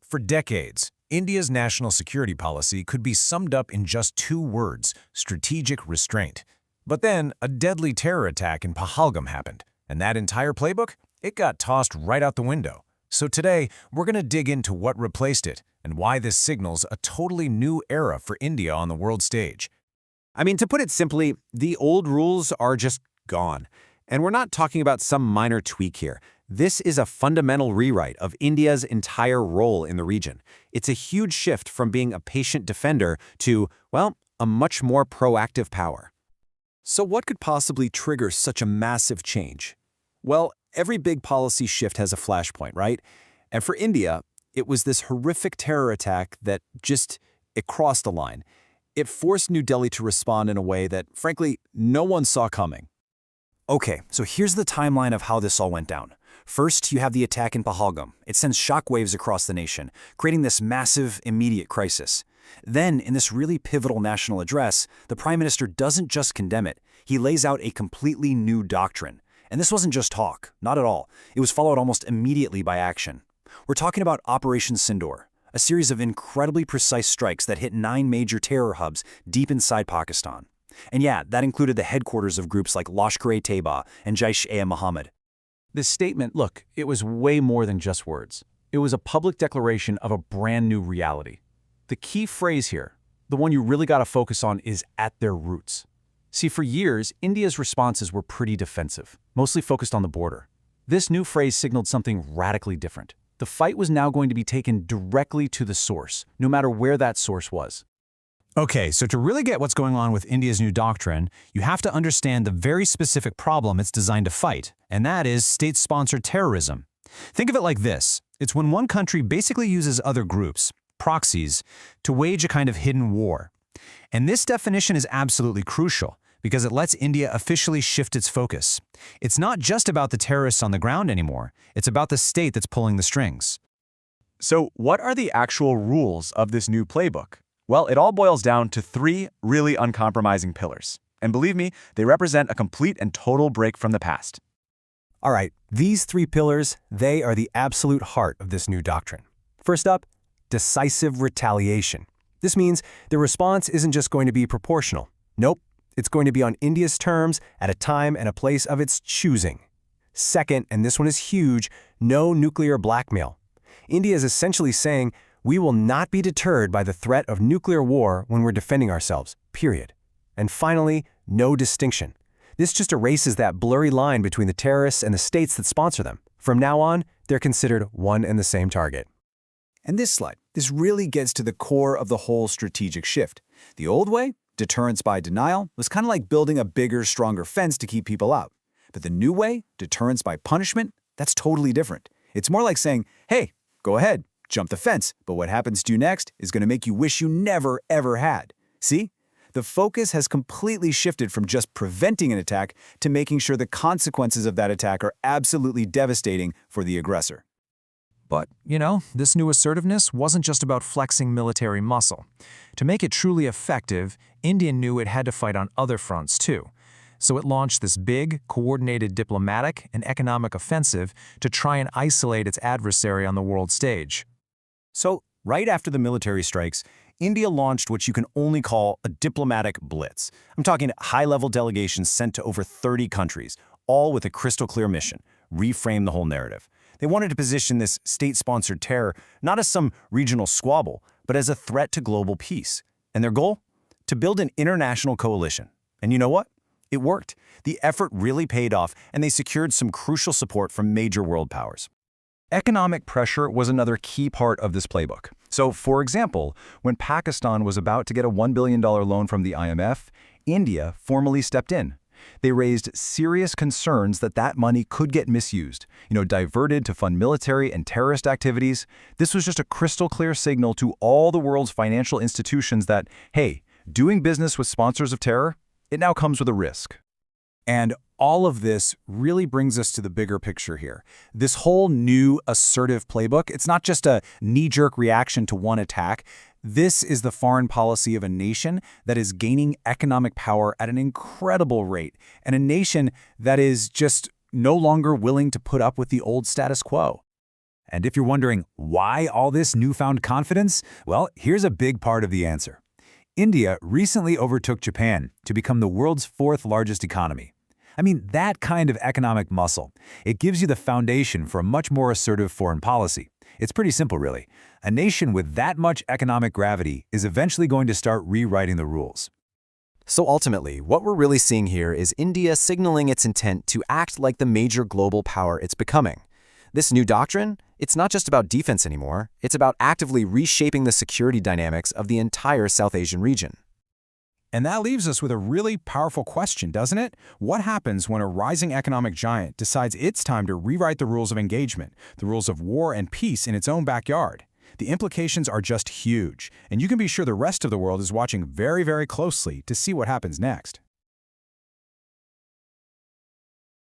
For decades, India's national security policy could be summed up in just two words: strategic restraint. But then, a deadly terror attack in Pahalgam happened, and that entire playbook, it got tossed right out the window. So today, we're going to dig into what replaced it and why this signals a totally new era for India on the world stage. To put it simply, the old rules are just gone. And we're not talking about some minor tweak here. This is a fundamental rewrite of India's entire role in the region. It's a huge shift from being a patient defender to, well, a much more proactive power. So what could possibly trigger such a massive change? Well, every big policy shift has a flashpoint, right? And for India, it was this horrific terror attack that it crossed the line. It forced New Delhi to respond in a way that, frankly, no one saw coming. Okay, so here's the timeline of how this all went down. First, you have the attack in Pahalgam. It sends shockwaves across the nation, creating this massive, immediate crisis. Then, in this really pivotal national address, the Prime Minister doesn't just condemn it, he lays out a completely new doctrine. And this wasn't just talk, not at all. It was followed almost immediately by action. We're talking about Operation Sindoor, a series of incredibly precise strikes that hit 9 major terror hubs deep inside Pakistan. And yeah, that included the headquarters of groups like Lashkar-e-Taiba and Jaish-e-Mohammed. This statement, look, it was way more than just words. It was a public declaration of a brand new reality. The key phrase here, the one you really got to focus on, is "at their roots." See, for years, India's responses were pretty defensive, mostly focused on the border. This new phrase signaled something radically different. The fight was now going to be taken directly to the source, no matter where that source was. Okay, so to really get what's going on with India's new doctrine, you have to understand the very specific problem it's designed to fight, and that is state-sponsored terrorism. Think of it like this. It's when one country basically uses other groups, proxies, to wage a kind of hidden war. And this definition is absolutely crucial, because it lets India officially shift its focus. It's not just about the terrorists on the ground anymore, it's about the state that's pulling the strings. So what are the actual rules of this new playbook? Well, it all boils down to 3 really uncompromising pillars. And believe me, they represent a complete and total break from the past. All right, these 3 pillars, they are the absolute heart of this new doctrine. First up, decisive retaliation. This means the response isn't just going to be proportional. Nope, it's going to be on India's terms at a time and a place of its choosing. Second, and this one is huge, no nuclear blackmail. India is essentially saying, we will not be deterred by the threat of nuclear war when we're defending ourselves, period. And finally, no distinction. This just erases that blurry line between the terrorists and the states that sponsor them. From now on, they're considered one and the same target. And this really gets to the core of the whole strategic shift. The old way, deterrence by denial, was kind of like building a bigger, stronger fence to keep people out. But the new way, deterrence by punishment, that's totally different. It's more like saying, hey, go ahead, jump the fence, but what happens to you next is going to make you wish you never, ever had. See? The focus has completely shifted from just preventing an attack to making sure the consequences of that attack are absolutely devastating for the aggressor. But, this new assertiveness wasn't just about flexing military muscle. To make it truly effective, India knew it had to fight on other fronts too. So it launched this big, coordinated diplomatic and economic offensive to try and isolate its adversary on the world stage. So, right after the military strikes, India launched what you can only call a diplomatic blitz. I'm talking high-level delegations sent to over 30 countries, all with a crystal-clear mission: reframe the whole narrative. They wanted to position this state-sponsored terror not as some regional squabble, but as a threat to global peace. And their goal? To build an international coalition. And you know what? It worked. The effort really paid off, and they secured some crucial support from major world powers. Economic pressure was another key part of this playbook. So, for example, when Pakistan was about to get a $1 billion loan from the IMF, India formally stepped in. They raised serious concerns that that money could get misused, diverted to fund military and terrorist activities. This was just a crystal clear signal to all the world's financial institutions that, hey, doing business with sponsors of terror, it now comes with a risk. And all of this really brings us to the bigger picture here. This whole new assertive playbook, it's not just a knee-jerk reaction to one attack. This is the foreign policy of a nation that is gaining economic power at an incredible rate, and a nation that is just no longer willing to put up with the old status quo. And if you're wondering why all this newfound confidence, well, here's a big part of the answer. India recently overtook Japan to become the world's fourth largest economy. I mean, that kind of economic muscle, it gives you the foundation for a much more assertive foreign policy. It's pretty simple, really. A nation with that much economic gravity is eventually going to start rewriting the rules. So ultimately, what we're really seeing here is India signaling its intent to act like the major global power it's becoming. This new doctrine, it's not just about defense anymore, it's about actively reshaping the security dynamics of the entire South Asian region. And that leaves us with a really powerful question, doesn't it? What happens when a rising economic giant decides it's time to rewrite the rules of engagement, the rules of war and peace in its own backyard? The implications are just huge, and you can be sure the rest of the world is watching very, very closely to see what happens next.